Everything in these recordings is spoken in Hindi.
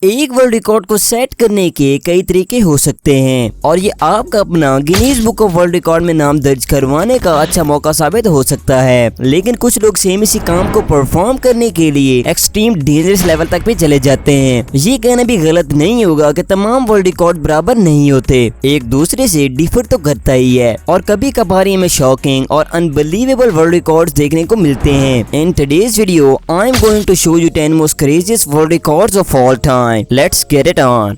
एक वर्ल्ड रिकॉर्ड को सेट करने के कई तरीके हो सकते हैं और ये आपका अपना Guinness book of world record में नाम दर्ज करवाने का अच्छा मौका साबित हो सकता है। लेकिन कुछ लोग सेम इसी काम को परफॉर्म करने के लिए एक्सट्रीम डेंजरस लेवल तक भी चले जाते हैं। ये कहना भी गलत नहीं होगा कि तमाम वर्ल्ड रिकॉर्ड बराबर नहीं होते, एक दूसरे से डिफर तो करता ही है और कभी कभार में शॉकिंग और अनबिलीवेबल वर्ल्ड रिकॉर्ड्स देखने को मिलते हैं। In today's video I am going to show you 10 most craziest world records of all time. Let's get it on.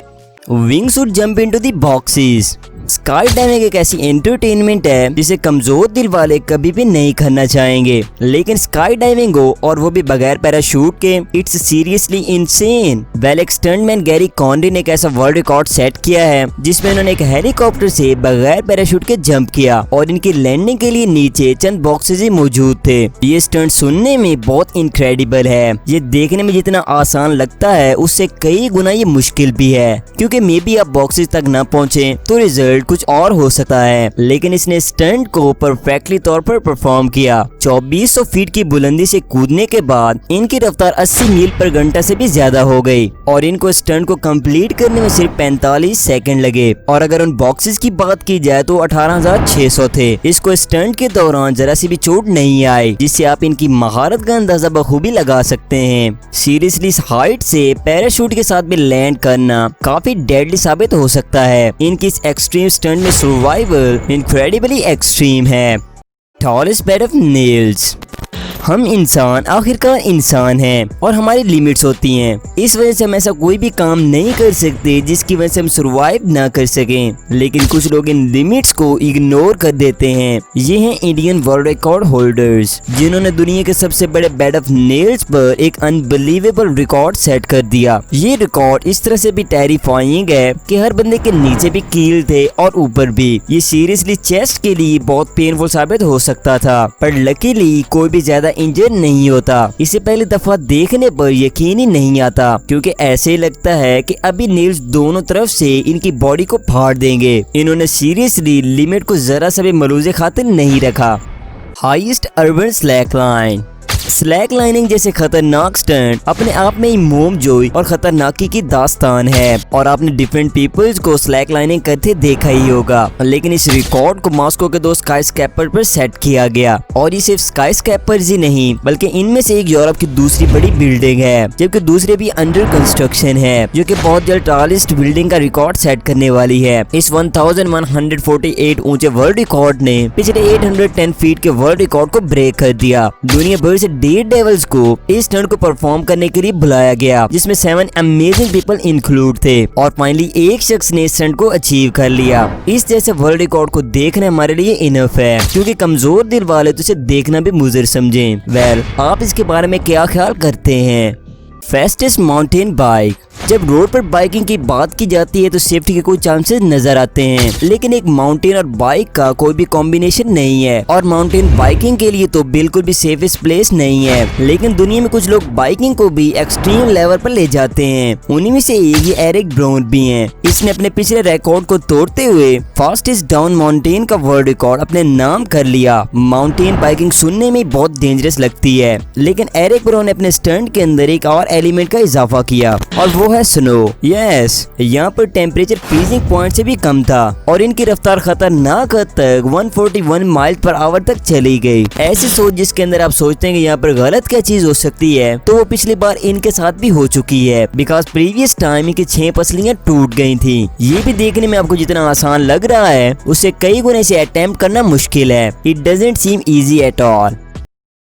Wingsuit jump into the boxes. Skydiving एक ऐसी एंटरटेनमेंट है जिसे कमजोर दिल वाले कभी भी नहीं करना चाहेंगे, लेकिन स्काई डाइविंग हो और वो भी बगैर पैराशूट के, इट्स सीरियसली इनसेन। वेल, एक स्टंटमैन गैरी कॉन्डी ने एक ऐसा वर्ल्ड रिकॉर्ड सेट किया है जिसमें उन्होंने एक हेलीकॉप्टर से बगैर पैराशूट के जंप किया और इनकी लैंडिंग के लिए नीचे चंद बॉक्सेस ही मौजूद थे। ये स्टंट सुनने में बहुत इनक्रेडिबल है, ये देखने में जितना आसान लगता है उससे कई गुना ये मुश्किल भी है, क्योंकि मे बी आप बॉक्सेस तक न पहुँचे तो रिजल्ट कुछ और हो सकता है। लेकिन इसने स्टंट को परफेक्टली तौर पर परफॉर्म किया। 2400 फीट की बुलंदी से कूदने के बाद इनकी रफ्तार 80 मील पर घंटा से भी ज्यादा हो गई और इनको स्टंट को कंप्लीट करने में सिर्फ 45 सेकंड लगे। और अगर उन बॉक्सेस की बात की जाए तो 18,600 थे। इसको स्टंट के दौरान जरा सी भी चोट नहीं आई, जिससे आप इनकी महारत का अंदाजा बखूबी लगा सकते हैं। सीरियसली इस हाइट से पैराशूट के साथ भी लैंड करना काफी डेडली साबित हो सकता है। इनकी इस एक्सट्रीम स्टंट में सर्वाइवल इनक्रेडिबली एक्सट्रीम है। Tallest bed of nails. हम इंसान आखिरकार इंसान हैं और हमारी लिमिट्स होती हैं। इस वजह से हम ऐसा कोई भी काम नहीं कर सकते जिसकी वजह से हम सरवाइव ना कर सकें, लेकिन कुछ लोग इन लिमिट्स को इग्नोर कर देते हैं। ये हैं इंडियन वर्ल्ड रिकॉर्ड होल्डर्स, जिन्होंने दुनिया के सबसे बड़े बेड ऑफ नेल्स पर एक अनबिलीवेबल रिकॉर्ड सेट कर दिया। ये रिकॉर्ड इस तरह से भी टेरिफाइंग है कि हर बंदे के नीचे भी कील थे और ऊपर भी। ये सीरियसली चेस्ट के लिए बहुत पेनफुल साबित हो सकता था, पर लकीली कोई भी ज्यादा इंजर नहीं होता। इसे पहली दफा देखने पर यकीन ही नहीं आता, क्योंकि ऐसे लगता है कि अभी नेल्स दोनों तरफ से इनकी बॉडी को फाड़ देंगे। इन्होंने सीरियसली लिमिट को जरा सा भी मलूज़े खातिर नहीं रखा। Highest urban slack line. Slack lining जैसे खतरनाक स्टंट अपने आप में ही मोमजोई और खतरनाकी की दास्तान है और आपने डिफरेंट पीपल्स को स्लैक लाइनिंग करते देखा ही होगा। लेकिन इस रिकॉर्ड को मॉस्को के 2 स्काई स्कैपर पर सेट किया गया और ये सिर्फ स्काई स्कैपर्स ही नहीं, बल्कि इनमें से एक यूरोप की दूसरी बड़ी बिल्डिंग है, जबकि दूसरे भी अंडर कंस्ट्रक्शन है, जो कि बहुत जल्द टॉलेस्ट बिल्डिंग का रिकॉर्ड सेट करने वाली है। इस 1148 ऊंचे वर्ल्ड रिकॉर्ड ने पिछले 810 फीट के वर्ल्ड रिकॉर्ड को ब्रेक कर दिया। दुनिया भर से डेयर डेविल्स को इस स्टंट को परफॉर्म करने के लिए बुलाया गया, जिसमें 7 अमेजिंग पीपल इंक्लूड थे और फाइनली एक शख्स ने इस स्टंट को अचीव कर लिया। इस जैसे वर्ल्ड रिकॉर्ड को देखना हमारे लिए इनफ है, क्योंकि कमजोर दिल वाले तो इसे देखना भी मुज़र समझें। वेल, आप इसके बारे में क्या ख्याल करते हैं? Fastest mountain bike. जब रोड पर बाइकिंग की बात की जाती है तो सेफ्टी के कुछ चांसेस नजर आते हैं, लेकिन एक माउंटेन और बाइक का कोई भी कॉम्बिनेशन नहीं है और माउंटेन बाइकिंग के लिए तो बिल्कुल भी सेफेस्ट प्लेस नहीं है। लेकिन दुनिया में कुछ लोग बाइकिंग को भी एक्सट्रीम लेवल पर ले जाते हैं। उन्हीं में से एक ये एरिक ब्राउन भी हैं। इसने अपने पिछले रिकॉर्ड को तोड़ते हुए फास्टेस्ट डाउन माउंटेन का वर्ल्ड रिकॉर्ड अपने नाम कर लिया। माउंटेन बाइकिंग सुनने में बहुत डेंजरस लगती है, लेकिन एरिक ब्राउन ने अपने स्टंट के अंदर एक और एलिमेंट का इजाफा किया और वो है स्नो। यस, यहाँ पर टेम्परेचर फ्रीजिंग पॉइंट से भी कम था और इनकी रफ्तार खतरनाक हद तक 141 माइल पर आवर तक चली गई। ऐसी सोच जिसके अंदर आप सोचते हैं कि यहाँ पर गलत क्या चीज हो सकती है, तो वो पिछली बार इनके साथ भी हो चुकी है, बिकॉज प्रीवियस टाइम इनकी 6 पसलियां टूट गई थी। ये भी देखने में आपको जितना आसान लग रहा है उससे कई गुना से अटेम्प्ट करना मुश्किल है। It doesn't seem easy at all.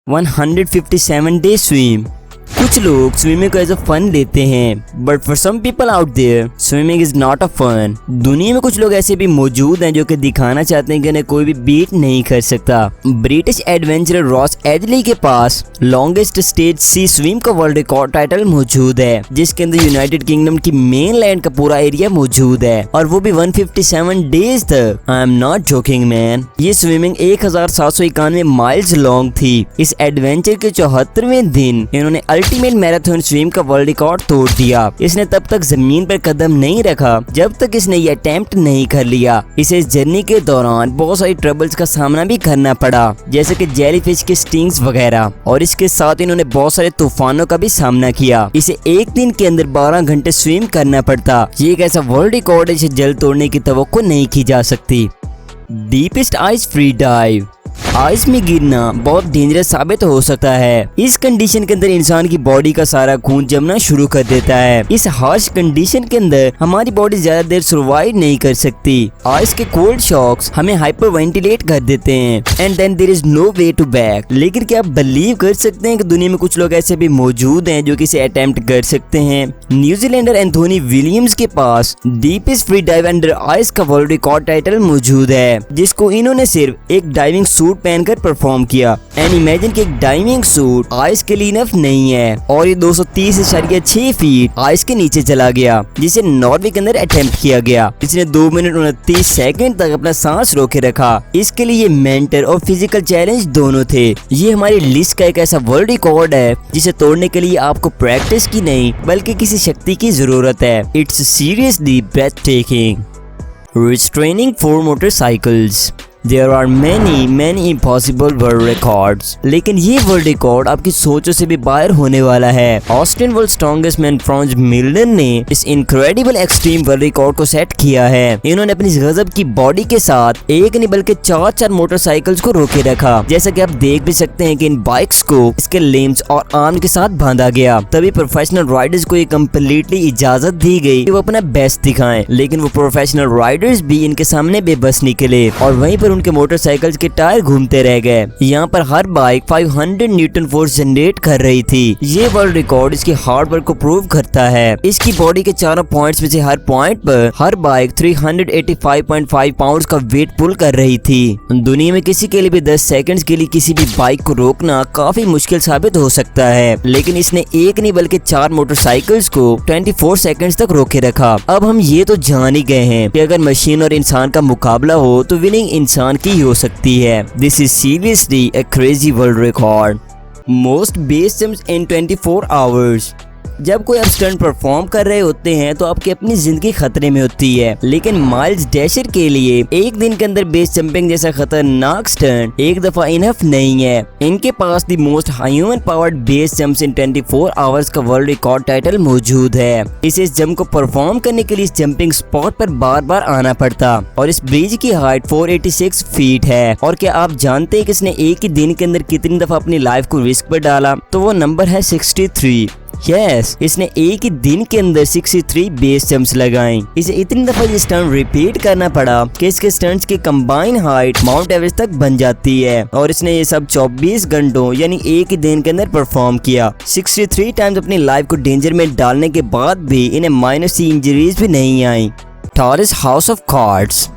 157 day swim. कुछ लोग स्विमिंग को एज अ फन लेते हैं, but for some people out there swimming is not a fun. दुनिया में कुछ लोग ऐसे भी मौजूद हैं जो कि दिखाना चाहते हैं कि उन्हें कोई भी बीट नहीं कर सकता। ब्रिटिश एडवेंचरर रॉस एडली के पास लॉन्गेस्ट स्टेज सी स्विम का वर्ल्ड रिकॉर्ड टाइटल मौजूद है, जिसके अंदर यूनाइटेड किंगडम की मेन लैंड का पूरा एरिया मौजूद है और वो भी 157 डेज तक। I am not joking man. ये स्विमिंग 1791 माइल्स लॉन्ग थी। इस एडवेंचर के 74वें दिन इन्होंने अल्टीमेट मैराथन स्विम का वर्ल्ड रिकॉर्ड तोड़ दिया। इसने तब तक जमीन पर कदम नहीं रखा जब तक इसने ये अटेम्प्ट नहीं कर लिया। इसे इस जर्नी के दौरान बहुत सारी ट्रबल्स का सामना भी करना पड़ा, जैसे कि जेलीफिश के स्टिंग्स वगैरह, और इसके साथ इन्होंने बहुत सारे तूफानों का भी सामना किया। इसे एक दिन के अंदर 12 घंटे स्विम करना पड़ता। ये एक ऐसा वर्ल्ड रिकॉर्ड है जिसे जल्द तोड़ने की तवक्को नहीं की जा सकती। Deepest ice free dive. Ice में गिरना बहुत डेंजरस साबित हो सकता है। इस कंडीशन के अंदर इंसान की बॉडी का सारा खून जमना शुरू कर देता है। इस हार्श कंडीशन के अंदर हमारी बॉडी ज्यादा देर सर्वाइव नहीं कर सकती। आइस के कोल्ड शॉक्स हमें हाइपर वेंटिलेट कर देते हैं and then there is no way to back. लेकिन क्या आप बिलीव कर सकते हैं कि दुनिया में कुछ लोग ऐसे भी मौजूद हैं जो कि इसे अटेम्प्ट कर सकते हैं। न्यूजीलैंडर एंथोनी विलियम्स के पास deepest free dive under ice का वर्ल्ड रिकॉर्ड टाइटल मौजूद है, जिसको इन्होंने सिर्फ एक डाइविंग सूट पहनकर परफॉर्म किया। एंड इमेजिन कि एक डाइविंग सूट आइस के लिए इनफ नहीं है और ये 230.6 फीट आइस के नीचे चला गया, जिसे नॉर्वे के अंदर अटेम्प्ट किया गया। इसने 2 मिनट 29 सेकंड तक अपना सांस रोके रखा। इसके लिए मेंटल और फिजिकल चैलेंज दोनों थे। ये हमारी लिस्ट का एक ऐसा वर्ल्ड रिकॉर्ड है जिसे तोड़ने के लिए आपको प्रैक्टिस की नहीं बल्कि किसी शक्ति की जरूरत है। It's seriously ब्रेथटेकिंग। Restraining 4 motorcycles. There are many impossible world records, लेकिन ये वर्ल्ड रिकॉर्ड आपकी सोचों से भी बाहर होने वाला है। Austin world strongest man France Milton ने इस इनक्रेडिबल एक्सट्रीम वर्ल्ड रिकॉर्ड को सेट किया है। इन्होंने अपनी गजब की बॉडी के साथ एक नहीं बल्कि 4 मोटरसाइकिल्स को रोके रखा। जैसा कि आप देख भी सकते हैं कि इन बाइक्स को इसके लिम्स और आर्म के साथ बांधा गया। तभी प्रोफेशनल राइडर्स को ये कम्प्लीटली इजाजत दी गई कि वो अपना बेस्ट दिखाएं, लेकिन वो प्रोफेशनल राइडर्स भी इनके सामने बेबस निकले और वहीं पर उनके मोटरसाइकिल्स के टायर घूमते रह गए। यहाँ पर हर बाइक 500 न्यूटन फोर्स जनरेट कर रही थी। ये वर्ल्ड रिकॉर्ड इसकी हार्ड वर्क को प्रूव करता है। इसकी बॉडी के चारों पॉइंट्स में से हर पॉइंट पर हर बाइक 385.5 पाउंड का वेट पुल कर रही थी। दुनिया में किसी के लिए भी 10 सेकंड्स के लिए किसी भी बाइक को रोकना काफी मुश्किल साबित हो सकता है, लेकिन इसने एक नहीं बल्कि 4 मोटरसाइकिल्स को 24 सेकंड्स तक रोके रखा। अब हम ये तो जान ही गए हैं कि अगर मशीन और इंसान का मुकाबला हो तो विनिंग इंसान की हो सकती है। This is seriously a crazy world record. Most base jumps in 24 hours. जब कोई आप स्टंट परफॉर्म कर रहे होते हैं तो आपकी अपनी जिंदगी खतरे में होती है, लेकिन माइल्स डैशर के लिए एक दिन के अंदर बेस जंपिंग जैसा खतरनाक स्टंट एक दफा इनफ नहीं है। इनके पास the most human powered base jumps in 24 hours का वर्ल्ड रिकॉर्ड टाइटल मौजूद है। इसे इस जंप को परफॉर्म करने के लिए इस जंपिंग स्पॉट पर बार बार आना पड़ता और इस ब्रिज की हाइट 486 फीट है। और क्या आप जानते हैं कि इसने एक ही दिन के अंदर कितनी दफा अपनी लाइफ को रिस्क पर डाला? तो वो नंबर है 63। यस, इसने एक ही दिन के अंदर 63 बेस जंप्स लगाई। इसे इतनी दफा ये स्टंट रिपीट करना पड़ा कि इसके स्टंट्स की कंबाइन हाइट माउंट एवरेस्ट तक बन जाती है। और इसने ये सब 24 घंटों यानी एक ही दिन के अंदर परफॉर्म किया। 63 टाइम्स अपनी लाइफ को डेंजर में डालने के बाद भी इन्हें माइनर सी इंजरीज भी नहीं आई। Torres house of cards.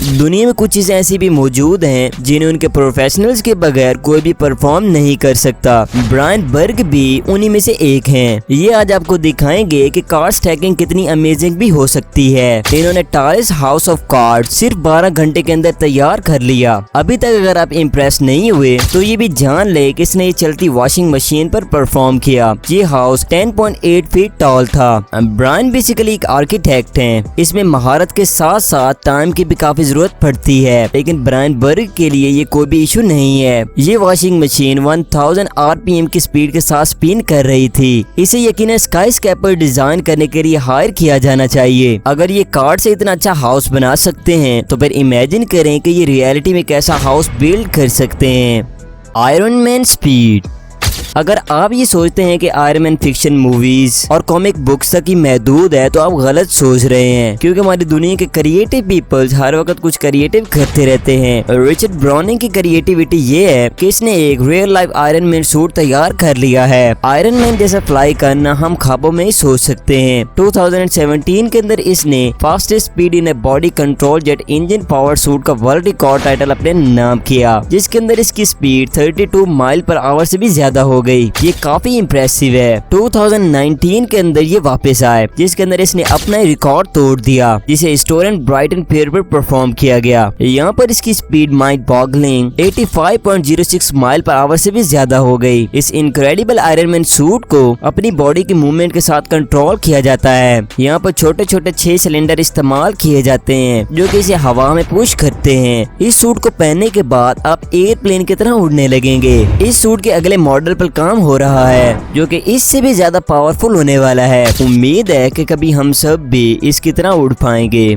दुनिया में कुछ चीजें ऐसी भी मौजूद हैं जिन्हें उनके प्रोफेशनल्स के बगैर कोई भी परफॉर्म नहीं कर सकता। ब्रायन बर्ग भी उन्हीं में से एक हैं। ये आज आपको दिखाएंगे कि कार्ड स्टैकिंग कितनी अमेजिंग भी हो सकती है। इन्होंने टॉरेस हाउस ऑफ कार्ड्स सिर्फ 12 घंटे के अंदर तैयार कर लिया। अभी तक अगर आप इम्प्रेस नहीं हुए तो ये भी जान ले कि इसने ये चलती वॉशिंग मशीन पर परफॉर्म किया। ये हाउस 10.8 फीट टॉल था। ब्रायन बेसिकली एक आर्किटेक्ट है। इसमें महारत के साथ साथ टाइम की भी काफी जरूरत पड़ती है, लेकिन ब्रायन बर्ग के लिए ये कोई भी इशू नहीं है। ये वॉशिंग मशीन 1000 आरपीएम की स्पीड के साथ स्पिन कर रही थी। इसे यकीनन स्काई स्क्रैपर डिजाइन करने के लिए हायर किया जाना चाहिए। अगर ये कार्ड से इतना अच्छा हाउस बना सकते हैं तो फिर इमेजिन करें कि ये रियलिटी में कैसा हाउस बिल्ड कर सकते हैं। Iron man speed. अगर आप ये सोचते हैं कि आयरन मैन फिक्शन मूवीज और कॉमिक बुक्स तक ही महदूद है तो आप गलत सोच रहे हैं, क्योंकि हमारी दुनिया के क्रिएटिव पीपल्स हर वक्त कुछ क्रिएटिव करते रहते हैं। रिचर्ड ब्राउनिंग की क्रिएटिविटी ये है कि इसने एक real life iron man suit तैयार कर लिया है। आयरन मैन जैसा फ्लाई करना हम ख्वाबों में ही सोच सकते हैं। 2017 के अंदर इसने fastest speed in a body control jet engine power suit का वर्ल्ड रिकॉर्ड टाइटल अपने नाम किया, जिसके अंदर इसकी स्पीड 32 माइल पर आवर से भी ज्यादा हो गई। ये काफी इम्प्रेसिव है। 2019 के अंदर ये वापस आए, जिसके अंदर इसने अपना रिकॉर्ड तोड़ दिया, जिसे स्टोरन ब्राइटन फेयर पर परफॉर्म किया गया। यहाँ पर इसकी speed mind boggling 85.06 mile per hour से भी ज्यादा हो गई। इस इनक्रेडिबल आयरन मैन सूट को अपनी बॉडी की मूवमेंट के साथ कंट्रोल किया जाता है। यहाँ पर छोटे छोटे 6 सिलेंडर इस्तेमाल किए जाते हैं, जो कि इसे हवा में पुश करते हैं। इस सूट को पहनने के बाद आप एयरप्लेन की तरह उड़ने लगेंगे। इस सूट के अगले मॉडल पर काम हो रहा है, जो कि इससे भी ज्यादा पावरफुल होने वाला है। उम्मीद है कि कभी हम सब भी इसकी तरह उड़ पाएंगे।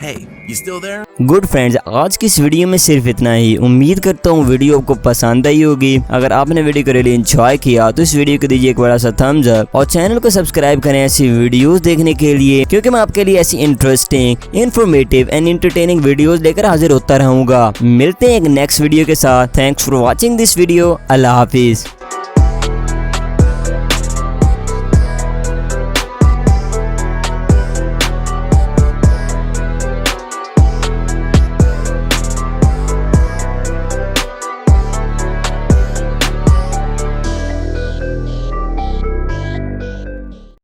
Hey, you still there? Good friends, आज की इस वीडियो में सिर्फ इतना ही। उम्मीद करता हूँ वीडियो आपको पसंद आई होगी। अगर आपने वीडियो को रियली एंजॉय किया तो इस वीडियो को दीजिए एक बड़ा सा थम्स अप और चैनल को सब्सक्राइब करें ऐसी वीडियोस देखने के लिए, क्योंकि मैं आपके लिए ऐसी interesting, informative and entertaining videos लेकर हाजिर होता रहूंगा। मिलते हैं एक नेक्स्ट वीडियो के साथ। Thanks for watching this video. Allah Hafiz.